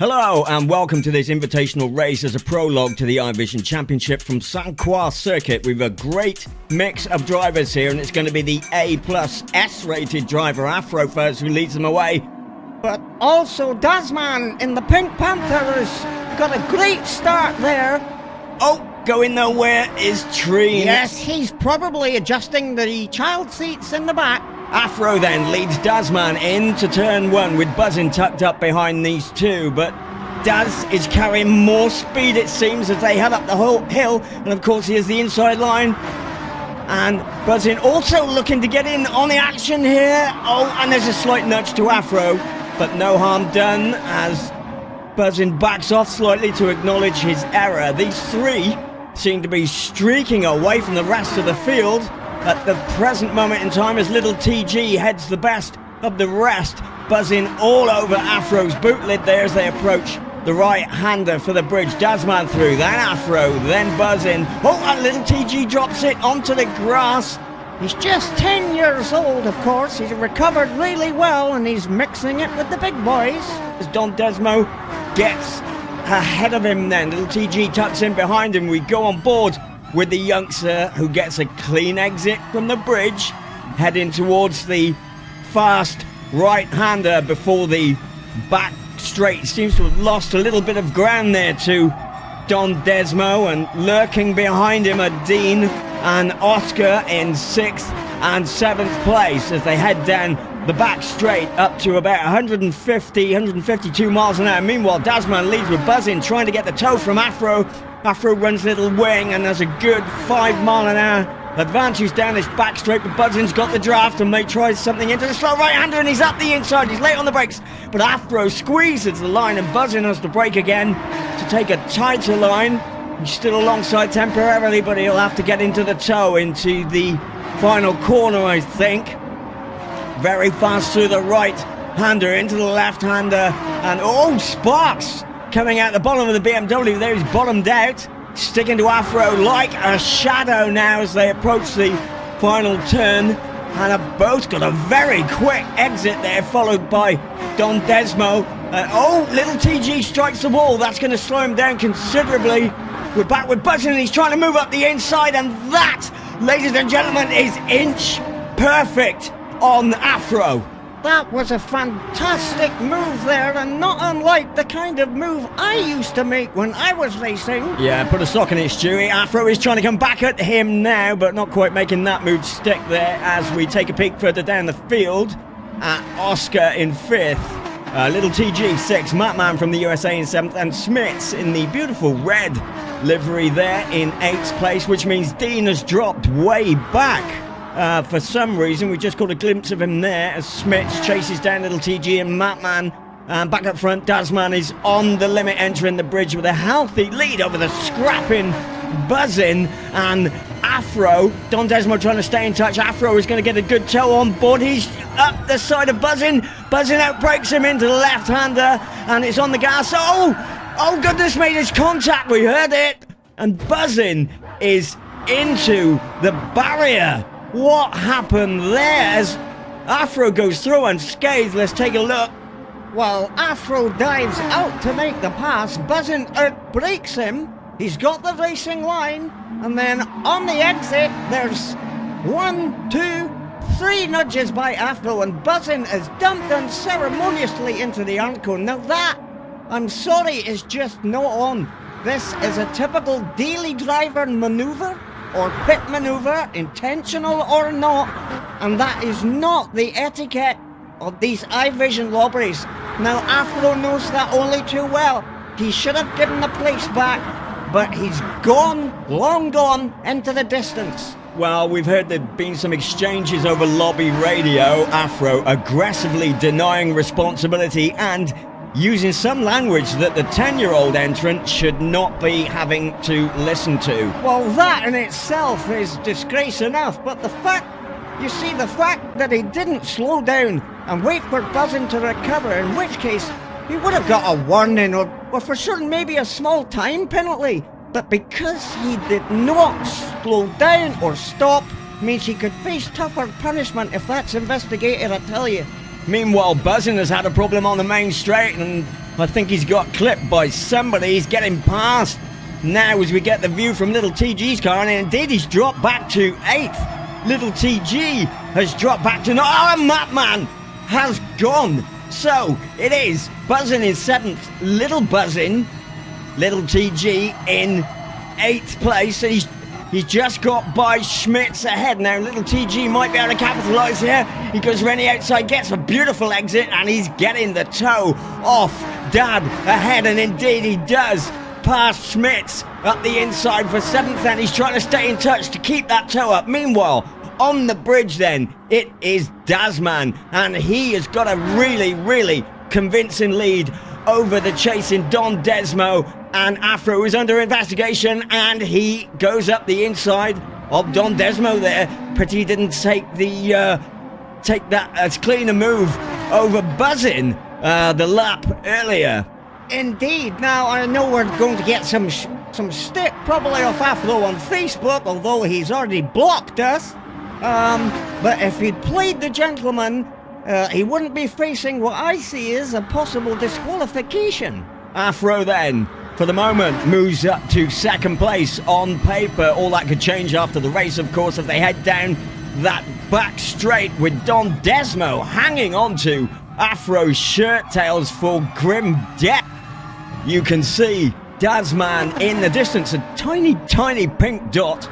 Hello and welcome to this invitational race as a prologue to the iVision Championship from Sainte circuit. We've a great mix of drivers here, and it's going to be the A+ S-rated driver Afro first who leads them away. But also Dazman in the Pink Panther has got a great start there. Oh, going nowhere is Treen. Yes, he's probably adjusting the child seats in the back. Afro then leads Dazman into turn one with Buzzin tucked up behind these two, but Daz is carrying more speed, it seems, as they head up the whole hill, and of course he has the inside line. And Buzzin also looking to get in on the action here. Oh, and there's a slight nudge to Afro, but no harm done as Buzzin backs off slightly to acknowledge his error. These three seem to be streaking away from the rest of the field at the present moment in time as little TG heads the best of the rest. Buzzin all over Afro's boot lid there as they approach the right-hander for the bridge. Dazman through, then Afro, then Buzzin. Oh, and little TG drops it onto the grass. He's just 10 years old, of course. He's recovered really well and he's mixing it with the big boys. As Don Desmo gets ahead of him then, little TG tucks in behind him. We go on board with the youngster who gets a clean exit from the bridge, heading towards the fast right-hander before the back straight. Seems to have lost a little bit of ground there to Don Desmo, and lurking behind him are Dean and Oscar in 6th and 7th place as they head down the back straight up to about 152 miles an hour. Meanwhile, Dazman leads with Buzzin trying to get the toe from Afro. Afro runs little wing and has a good 5 mile an hour advantage down this back straight, but Buzzin's got the draft and may try something into the slow right-hander, and he's up the inside. He's late on the brakes, but Afro squeezes the line and Buzzin has to brake again to take a tighter line. He's still alongside temporarily, but he'll have to get into the toe into the final corner, I think. Very fast through the right-hander into the left-hander, and oh, Sparks coming out the bottom of the BMW there. He's bottomed out, sticking to Afro like a shadow now as they approach the final turn, and have both got a very quick exit there, followed by Don Desmo. Oh, little TG strikes the wall. That's going to slow him down considerably. We're back with Buzzin, and he's trying to move up the inside, and that, ladies and gentlemen, is inch perfect on Afro. That was a fantastic move there, and not unlike the kind of move I used to make when I was racing. Yeah, put a sock in it, Stewie. Afro is trying to come back at him now, but not quite making that move stick there as we take a peek further down the field at Oscar in 5th. Little TG 6th, Mattman from the USA in 7th, and Smits in the beautiful red livery there in 8th place, which means Dean has dropped way back. For some reason, we just got a glimpse of him there as Smits chases down little TG and Mattman. Back up front, Dazman is on the limit, entering the bridge with a healthy lead over the scrapping Buzzin and Afro. Don Desmo trying to stay in touch. Afro is going to get a good toe on board. He's up the side of Buzzin. Buzzin outbreaks him into the left-hander, and it's on the gas. Oh goodness me, there's contact. We heard it. And Buzzin is into the barrier. What happened there as Afro goes through unscathed? Let's take a look. While Afro dives out to make the pass, Buzzin outbreaks him. He's got the racing line, and then on the exit, there's 1, 2, 3 nudges by Afro, and Buzzin is dumped unceremoniously into the Arco. Now that, I'm sorry, is just not on. This is a typical daily driver maneuver, or pit maneuver, intentional or not, and that is not the etiquette of these iVision lobbies. Now Afro knows that only too well. He should have given the place back, but he's gone, long gone, into the distance. Well, we've heard there've been some exchanges over lobby radio. Afro aggressively denying responsibility and using some language that the 10-year-old entrant should not be having to listen to. Well, that in itself is disgrace enough, but the fact that he didn't slow down and wait for Buzzin to recover, in which case he would have got a warning or for sure maybe a small time penalty, but because he did not slow down or stop, means he could face tougher punishment if that's investigated, I tell you. Meanwhile, Buzzin has had a problem on the main straight, and I think he's got clipped by somebody. He's getting past now as we get the view from little TG's car, and indeed he's dropped back to 8th. Little TG has dropped back to... Oh, and Matman has gone. So it is Buzzin in 7th, little Buzzin, little TG in 8th place. And he's just got by Schmitz ahead now. Little TG might be able to capitalise here. He goes around the outside, gets a beautiful exit, and he's getting the toe off Dad ahead, and indeed he does. Past Schmitz up the inside for 7th, and he's trying to stay in touch to keep that toe up. Meanwhile, on the bridge then, it is Dazman, and he has got a really, really convincing lead over the chasing Don Desmo, and Afro is under investigation, and he goes up the inside of Don Desmo there. Pretty didn't take that as clean a move over Buzzin the lap earlier. Indeed. Now, I know we're going to get some stick, probably off Afro on Facebook, although he's already blocked us. But if he'd played the gentleman, he wouldn't be facing what I see as a possible disqualification. Afro then, for the moment, moves up to 2nd place on paper. All that could change after the race, of course, if they head down that back straight with Don Desmo hanging on to Afro's shirt tails for grim death. You can see Dazman in the distance, a tiny, tiny pink dot.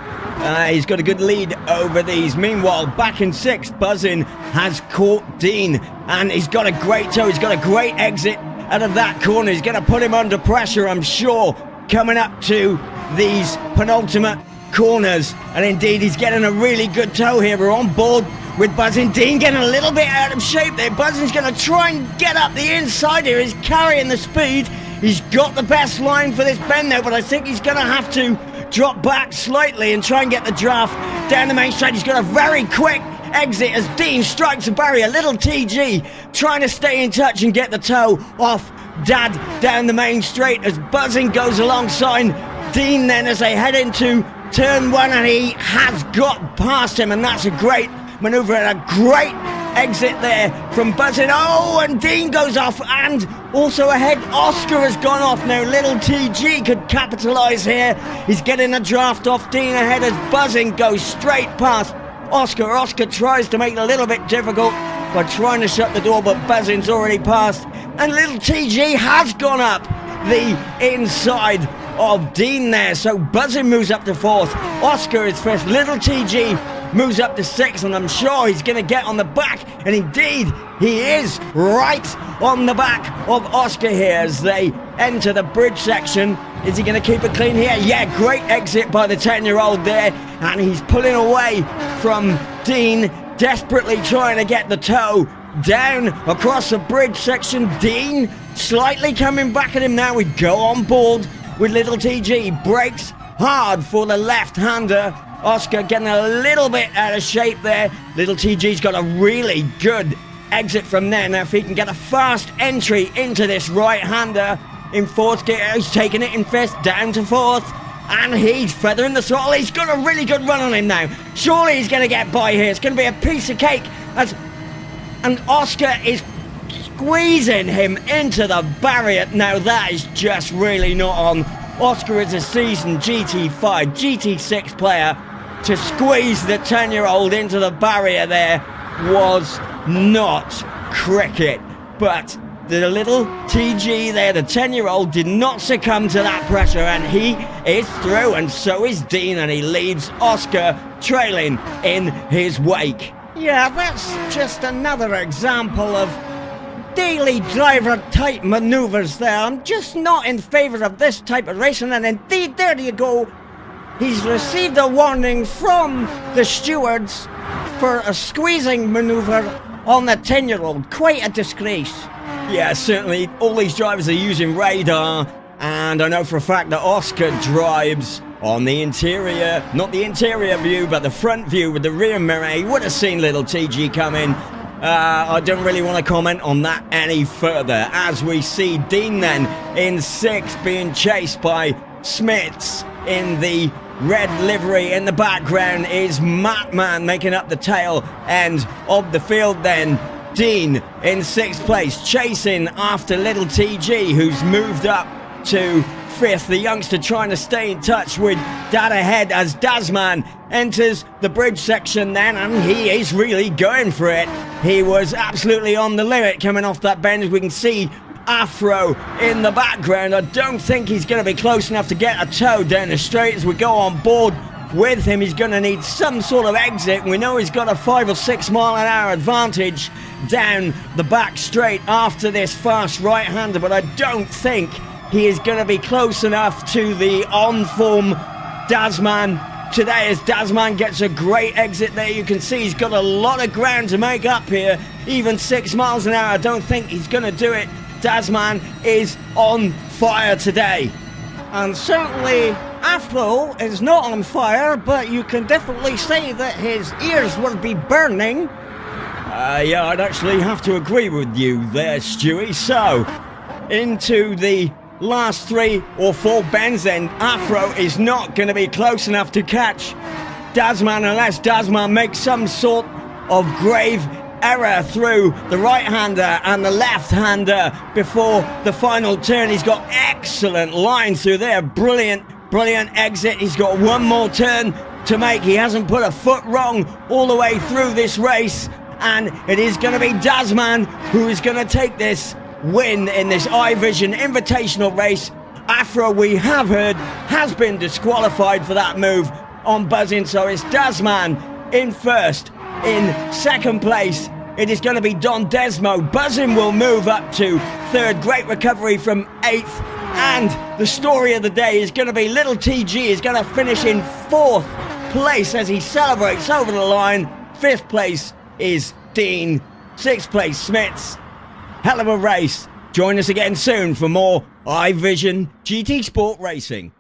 He's got a good lead over these. Meanwhile, back in 6th, Buzzin has caught Dean, and he's got a great toe. He's got a great exit out of that corner. He's going to put him under pressure, I'm sure, coming up to these penultimate corners. And indeed, he's getting a really good toe here. We're on board with Buzzin. Dean getting a little bit out of shape there. Buzzin's going to try and get up the inside here. He's carrying the speed. He's got the best line for this bend now, but I think he's going to have to drop back slightly and try and get the draft down the main straight. He's got a very quick exit as Dean strikes the barrier. Little TG trying to stay in touch and get the toe off Dad down the main straight as Buzzin goes alongside Dean then as they head into turn 1, and he has got past him, and that's a great manoeuvre and a great exit there from Buzzin. Oh, and Dean goes off, and also ahead Oscar has gone off now. Little TG could capitalise here. He's getting a draft off Dean ahead as Buzzin goes straight past Oscar. Oscar tries to make it a little bit difficult by trying to shut the door, but Buzzin's already passed, and little TG has gone up the inside of Dean there. So Buzzin moves up to 4th, Oscar is 5th, little TG moves up to 6th, and I'm sure he's going to get on the back, and indeed he is right on the back of Oscar here as they enter the bridge section. Is he going to keep it clean here? Yeah, great exit by the 10-year-old there, and he's pulling away from Dean, desperately trying to get the toe down across the bridge section. Dean slightly coming back at him now. We go on board with little TG, brakes hard for the left-hander. Oscar getting a little bit out of shape there. Little TG's got a really good exit from there. Now if he can get a fast entry into this right-hander in 4th gear, he's taking it in 5th, down to 4th, and he's feathering the throttle. He's got a really good run on him now. Surely he's going to get by here. It's going to be a piece of cake. And Oscar is squeezing him into the barrier. Now that is just really not on. Oscar is a seasoned GT5, GT6 player. To squeeze the 10-year-old into the barrier there was not cricket. But the little TG there, the 10-year-old, did not succumb to that pressure, and he is through, and so is Dean, and he leaves Oscar trailing in his wake. Yeah, that's just another example of daily driver type manoeuvres there. I'm just not in favour of this type of racing, and indeed, there you go. He's received a warning from the stewards for a squeezing manoeuvre on the 10-year-old. Quite a disgrace. Yeah, certainly all these drivers are using radar, and I know for a fact that Oscar drives on the interior, not the interior view, but the front view with the rear mirror. He would have seen little TG come in. I don't really want to comment on that any further, as we see Dean then in 6th being chased by Smits. In the red livery in the background is Matman making up the tail end of the field then. Dean in 6th place, chasing after little TG, who's moved up to 5th. The youngster trying to stay in touch with Dad ahead as Dazman enters the bridge section then, and he is really going for it. He was absolutely on the limit coming off that bend, as we can see Afro in the background. I don't think he's going to be close enough to get a toe down the straight. As we go on board with him, he's going to need some sort of exit. We know he's got a 5 or 6 mile an hour advantage down the back straight after this fast right-hander, but I don't think he is going to be close enough to the on-form Dazman today, as Dazman gets a great exit there. You can see he's got a lot of ground to make up here. Even 6 miles an hour, I don't think he's going to do it. Dazman is on fire today. And certainly Afro is not on fire, but you can definitely say that his ears will be burning. Yeah, I'd actually have to agree with you there, Stewie. So, into the last 3 or 4 bends then, Afro is not going to be close enough to catch Dazman unless Dazman makes some sort of grave error through the right-hander and the left-hander before the final turn. He's got excellent lines through there. Brilliant exit. He's got one more turn to make. He hasn't put a foot wrong all the way through this race, and it is going to be Dazman who is going to take this win in this iVision Invitational race. Afro, we have heard, has been disqualified for that move on Buzzin, so it's Dazman in first. In second place, it is going to be Don Desmo. Buzzin will move up to third. Great recovery from 8th. And the story of the day is going to be little TG is going to finish in 4th place as he celebrates over the line. 5th place is Dean. 6th place, Smits. Hell of a race. Join us again soon for more iVision GT Sport Racing.